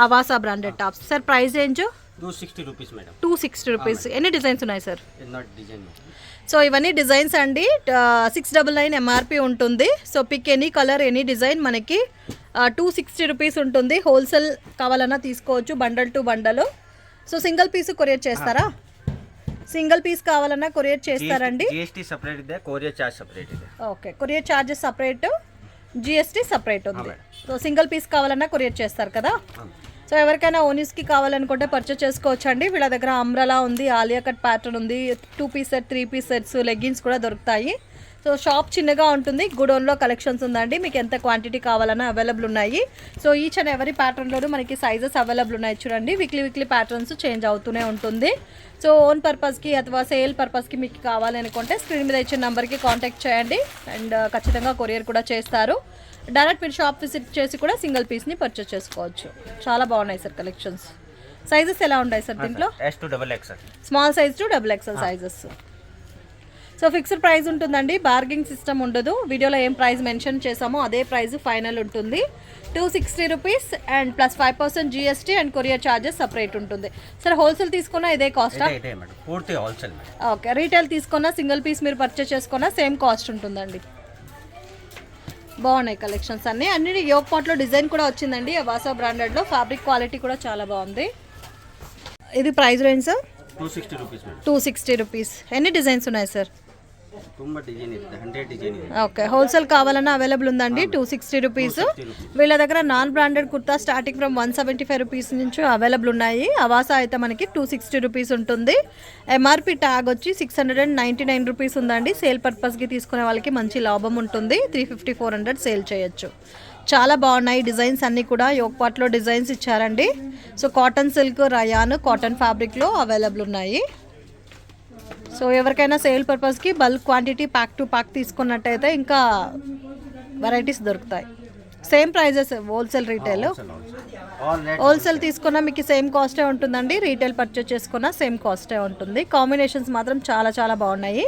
Avasa branded tops sir. Price range 260 rupees madam. 260 rupees. ఎన్ని designs ఉన్నాయి sir? Design. So ఇవన్నీ designs అండి. 699 MRP ఉంటుంది. So pick any colour any design మనకి 260 rupees ఉంటుంది. హోల్సేల్ కావాలన్నా తీసుకోవచ్చు, bundle to bundle. So single piece courier చేస్తారా? సింగిల్ పీస్ కావాలన్నా కొరియర్ చేస్తారండి. జిఎస్టీ సెపరేట్ ಇದೆ, కొరియర్ చార్జ్ సెపరేట్ ಇದೆ. Okay, courier charges separate, GST separate ఉంది. సో సింగిల్ పీస్ కావాలన్నా కొరియర్ చేస్తారు కదా. సో ఎవరికైనా ఓనీస్కి కావాలనుకుంటే పర్చేస్ చేసుకోవచ్చు అండి. వీళ్ళ దగ్గర అంబ్రలా ఉంది, ఆలియా కట్ ప్యాటర్న్ ఉంది, 2 piece set, 3 piece sets, leggings కూడా దొరుకుతాయి. సో షాప్ చిన్నగా ఉంటుంది, గుడౌన్లో కలెక్షన్స్ ఉందండి. మీకు ఎంత క్వాంటిటీ కావాలన్నా అవైలబుల్ ఉన్నాయి. సో ఈచ్ అండ్ ఎవరీ ప్యాటర్న్లోనూ మనకి సైజెస్ అవైలబుల్ ఉన్నాయి చూడండి. వీక్లీ ప్యాటర్న్స్ చేంజ్ అవుతూనే ఉంటుంది. సో ఓన్ పర్పస్కి అథవా సేల్ పర్పస్కి మీకు కావాలనుకుంటే స్క్రీన్ మీద ఇచ్చిన నెంబర్కి కాంటాక్ట్ చేయండి. అండ్ ఖచ్చితంగా కొరియర్ కూడా చేస్తారు. డైరెక్ట్ మీరు షాప్ విజిట్ చేసి కూడా సింగిల్ పీస్ని పర్చేస్ చేసుకోవచ్చు. చాలా బాగున్నాయి సార్ కలెక్షన్స్. సైజెస్ ఎలా ఉంటాయి సార్ దీంట్లో? S to XXL, small size to XXL sizes. So fixed price ఉంటుందండి, బార్గింగ్ సిస్టమ్ ఉండదు. వీడియోలో ఏం ప్రైస్ మెన్షన్ చేసామో అదే ప్రైస్ ఫైనల్ ఉంటుంది. 260 rupees and plus 5% GST and courier charges separate ఉంటుంది. సార్ హోల్సేల్ తీసుకున్నా ఇదే కాస్టా? పూర్తి హోల్సేల్. ఓకే, రీటైల్ తీసుకున్నా సింగిల్ పీస్ మీరు పర్చేస్ చేసుకున్నా సేమ్ కాస్ట్ ఉంటుందండి. బాగున్నాయి కలెక్షన్స్ అన్ని యోగ్ పాట్లో డిజైన్ కూడా వచ్చిందండి. అవాసా బ్రాండెడ్లో ఫ్యాబ్రిక్ క్వాలిటీ కూడా చాలా బాగుంది. ఇది price range sir? 260 rupees. 260 rupees. ఎన్ని డిజైన్స్ ఉన్నాయి సార్? ತುಂಬ ಡಿಸೈನ್ ಇದೆ, 100 ಡಿಸೈನ್ ಇದೆ. ఓకే, హోల్సేల్ కావాలన్నా అవైలబుల్ ఉందండి. 260 రూపీస్. వీళ్ళ దగ్గర non branded kurta starting from 175 rupees నుంచి అవైలబుల్ ఉన్నాయి. అవాసా అయితే మనకి 260 రూపీస్ ఉంటుంది. ఎంఆర్పి ట్యాగ్ వచ్చి 699 రూపీస్ ఉందండి. సేల్ పర్పస్కి తీసుకునే వాళ్ళకి మంచి లాభం ఉంటుంది. 350-400 సేల్ చేయొచ్చు. చాలా బాగున్నాయి డిజైన్స్ అన్నీ కూడా. యోగ్ పాట్లో డిజైన్స్ ఇచ్చారండి. So cotton silk, rayon, cotton ఫ్యాబ్రిక్లో అవైలబుల్ ఉన్నాయి. సో ఎవరికైనా సేల్ పర్పస్కి bulk quantity pack to pack తీసుకున్నట్టయితే ఇంకా వెరైటీస్ దొరుకుతాయి. Same prices wholesale retail. Wholesale తీసుకున్నా మీకు సేమ్ కాస్టే ఉంటుందండి. రీటైల్ పర్చేస్ చేసుకున్నా సేమ్ కాస్టే ఉంటుంది. కాంబినేషన్స్ మాత్రం చాలా చాలా బాగున్నాయి.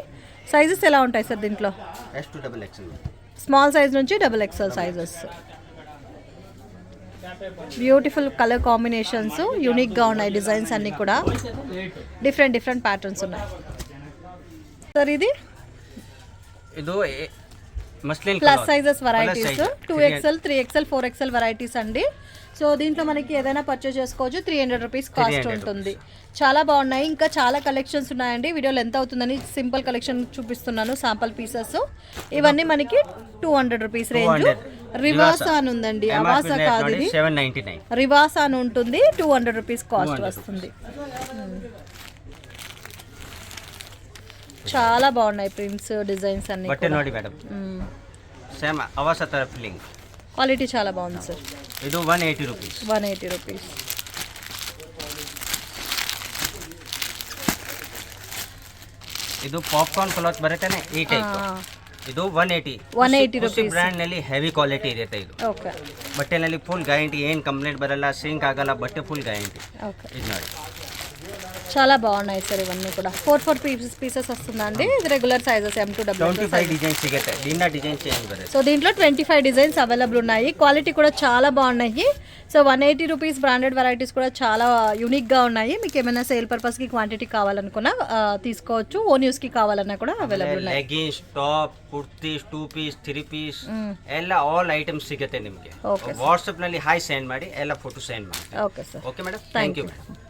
సైజెస్ ఎలా ఉంటాయి సార్ దీంట్లో? S to XXL, small size నుంచి XXL sizes. Beautiful colour combinations, యూనిక్గా ఉన్నాయి డిజైన్స్ అన్నీ కూడా. డిఫరెంట్ ప్యాటర్న్స్ ఉన్నాయి సార్. ఇది muslin plus sizes varieties 2XL, 3XL, 4XL varieties అండి. సో దీంట్లో మనకి ఏదైనా పర్చేస్ చేసుకోవచ్చు. 300 రూపీస్ కాస్ట్ ఉంటుంది. చాలా బాగున్నాయి. ఇంకా చాలా కలెక్షన్స్ ఉన్నాయండి. వీడియోలో ఎంత అవుతుందని సింపుల్ కలెక్షన్ చూపిస్తున్నాను, శాంపుల్ పీసెస్. ఇవన్నీ మనకి 200 రూపీస్ రేంజ్. రివాసా అని ఉందండి, అవాసా కాదు ఇది. 799 రివాసా అని ఉంటుంది. 200 రూపీస్ కాస్ట్ వస్తుంది. చాలా బాగున్నాయి ప్రింట్స్, డిజైన్స్ అన్ని. బట్టే ನೋಡಿ మేడం, సేమ్ అవాసా ತರ ఫీలింగ్. క్వాలిటీ చాలా బాగుంది సార్. ఇది 180 రూపీస్. 180 రూపీస్. ಇದು ಪಾಪ್ಕಾರ್ನ್ ಕ್ಲಾತ್ ಬರುತ್ತಾನೆ ಈ ಟೈಪ್. ಇದು 180 ರೂಪೀಸ್. ಬ್ರ್ಯಾಂಡ್ ನಲ್ಲಿ ಹೆವಿ ಕ್ವಾಲಿಟಿ ಇರುತ್ತೆ ಇದು. ಓಕೆ, ಬಟ್ಟೆನಲ್ಲಿ ಫುಲ್ ಗ್ಯಾರಂಟಿ, ಏನು ಕಂಪ್ಲೇಂಟ್ ಬರಲ್ಲ, ಸಿಂಕ್ ಆಗಲ್ಲ, ಬಟ್ಟೆ ಫುಲ್ ಗ್ಯಾರಂಟಿ. ఓకే, ఇది ನೋಡಿ చాలా బాగున్నాయి సార్. ఇవన్నీ కూడా 4 పీసెస్ వస్తుందండి. ఇది regular sizes M to XXL. 25 design సిಗುತ್ತೆ. దీనిలో డిజైన్ చేంజ్ బರುತ್ತೆ. సో దీంట్లో 25 డిజైన్స్ అవైలబుల్ ఉన్నాయి. క్వాలిటీ కూడా చాలా బాగున్నాయి. So 180 rupees. బ్రాండెడ్ వెరైటీస్ కూడా చాలా యూనిక్గా ఉన్నాయి. మీకు ఏమైనా సేల్ పర్పస్కి క్వాంటిటీ కావాలనుకున్నా తీసుకోవచ్చు. ఓన్ యూస్కి కావాలన్నా కూడా అవైలబుల్ ఉన్నాయి. Leggings, top, kurtis, 2 piece, 3 piece ಎಲ್ಲ ಆಲ್ ಐಟಮ್ಸ್ ಸಿಗುತ್ತೆ ನಿಮಗೆ. ವಾಟ್ಸಪ್ ನಲ್ಲಿ ಹಾಯ್ ಸೆಂಡ್ ಮಾಡಿ, ಎಲ್ಲ ಫೋಟೋ ಸೆಂಡ್ ಮಾಡಿ. Okay sir, okay madam, thank you madam.